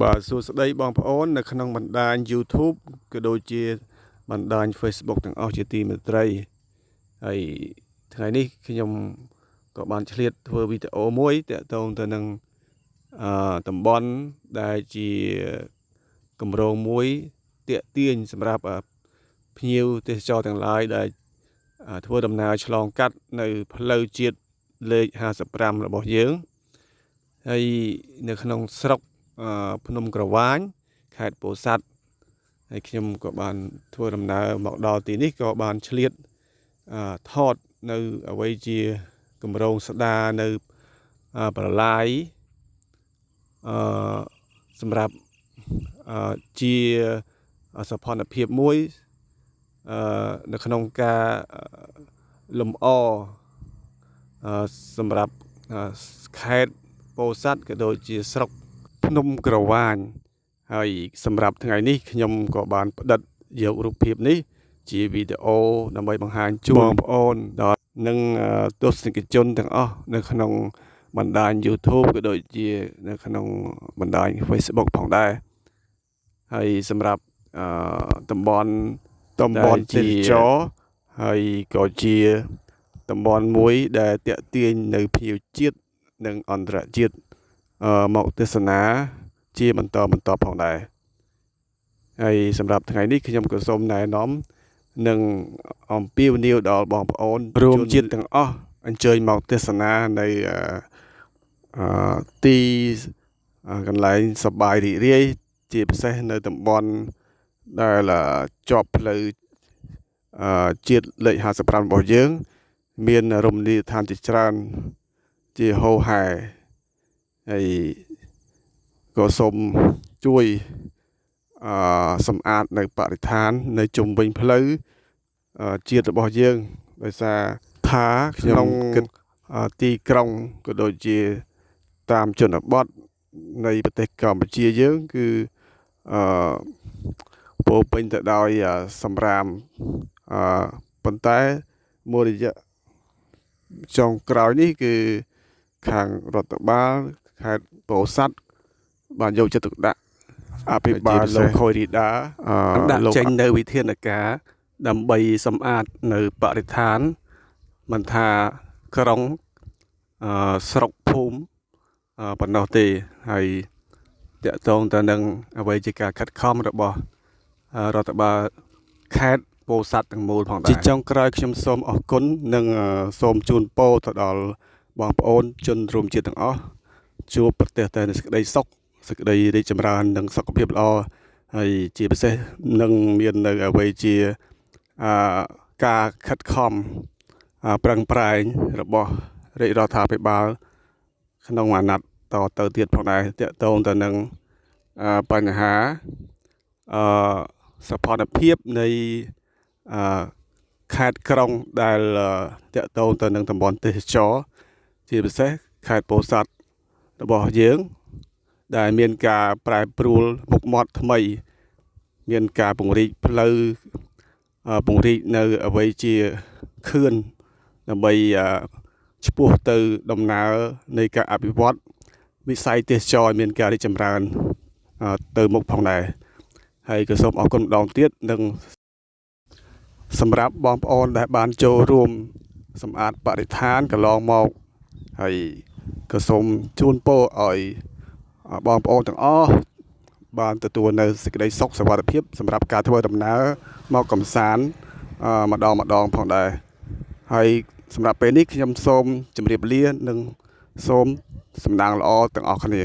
បាទសួស្តីបងប្អូននៅក្នុងបណ្ដាញ YouTube ក៏ដូចជាបណ្ដាញ Facebook ទាំងអស់ជាទីមេត្រីហើយថ្ងៃនេះខ្ញុំក៏បានឆ្លៀតធ្វើវីដេអូមួយទាក់ទងទៅនឹងតំបន់ដែលជាគម្រោងមួយទាក់ទាញសម្រាប់ភ្ញៀវទេសចរទាំងឡាយដែលធ្វើដំណើរឆ្លងកាត់នៅផ្លូវជាតិលេខ55របស់យើងហើយនៅក្នុងស្រុកភ្នំក្រវាញខេត្តពោធិ៍សាត់ហើយខ្ញុំក៏បានធ្វើដំណើរមកដល់ទីនេះក៏បានឆ្លៀតថតនៅអ្វីជាគម្រោងស្ដារនៅប្រឡាយសម្រាប់ជាសោភ័ណភាពមួយនៅក្នុងការលម្អសម្រាប់ខេត្តពោធិ៍សាត់ក៏ដូចជាស្រុកភ្នំក្រវាញហើយសម្រាប់ថ្ងៃនេះខ្ញុំក៏បានផ្ដិតយករូបភាពនេះជាវីដេអូដើម្បីបង្ហាញជូនបងប្អូនដល់និងទស្សនិកជនទាំងអស់នៅក្នុងបណ្ដាញ YouTube ក៏ដូចជានៅក្នុងបណ្ដាញ Facebook ផងដែរហើយសម្រាប់តំបន់ទេសចរហើយក៏ជាតំបន់មួយដែលទាក់ទាញនៅភ្ញៀវជាតិនិងអន្តរជាតិមកទស្សនាជាបន្តផងដែរហើយសម្រាប់ថ្ងៃនេះខ្ញុំក៏សូមណែនាំនិងអំពាវនាវដល់បងប្អូនរួមជាតិទាំងអស់អញ្ជើញមកទស្សនានៅទីកន្លែងសប្បាយរីករាយជាពិសេសនៅតំបន់ដែលជាប់ផ្លូវជាតិលេខ55របស់យើងមានរមណីយដ្ឋានជាច្រើនជាហូរហែហើយក៏សូមជួយសម្អាតនៅបរិស្ថាននៅជុំវិញផ្លូវជាតិរបស់យើងដោយសារថាក្នុងទីក្រុងក៏ដូចជាតាមជនបទនៃប្រទេសកម្ពុជាយើងគឺពោរពេញទៅដោយសម្រាមប៉ុន្តែមួយរយៈចុងក្រោយនេះគឺខាងរដ្ឋបាលខេត្តពោធិ៍សាត់បានយកចិត្តទុកដាក់អភិបាលលោកខុយរីដាដាក់ចេញនៅវិធានការដើម្បីសម្អាតនៅបរិស្ថានមិនថាក្រុងស្រុកភូមិប៉ុណ្ណោះទេហើយតាក់ទងទៅនឹងអ្វីជាការខិតខំរបស់រដ្ឋបាលខេត្តពោធិ៍សាត់ទាំងមូលផងដែរជាចុងក្រោយខ្ញុំសូមអរគុណនិងសូមជូនពរទៅដល់បងប្អូនជនរួមជាតិទាំងអស់ជួបប្រទះតែសេចក្តីសុខសេចក្តីរីកចម្រើននិងសុខភាពល្អហើយជាពិសេសនឹងមាននៅអ្វីជាការខិតខំប្រឹងប្រែងរបស់រាជរដ្ឋាភិបាលក្នុងអាណត្តិតទៅទៀតផងដែរតាក់ទងទៅនឹងបញ្ហាសោភ័ណភាពនៃខេត្តក្រុងដែលតាក់ទងទៅនឹងតំបន់ទេសចរជាពិសេសខេត្តពោធិ៍សាត់របស់យើងដែលមានការប្រែប្រួលមុខមាត់ថ្មីមានការពង្រីកផ្លូវពង្រីកនៅអ្វីជាខឿនដើម្បីឆ្ពោះទៅដំណើរនៃការអភិវឌ្ឍវិស័យទេសចរមានការរីកចម្រើនទៅមុខផងដែរហើយក៏សូមអរគុណម្ដងទៀតនិងសម្រាប់បងប្អូនដែលបានចូលរួមសម្អាតបរិស្ថានកន្លងមកហើយក៏សូមជូនពរឲ្យបងប្អូនទាំងអស់បានទទួលនៅសេចក្តីសុខសុវត្ថិភាពសម្រាប់ការធ្វើដំណើរមកកម្សាន្តម្ដងផងដែរហើយសម្រាប់ពេលនេះខ្ញុំសូមជម្រាបលានិងសូមសំណាងល្អទាំងអស់គ្នា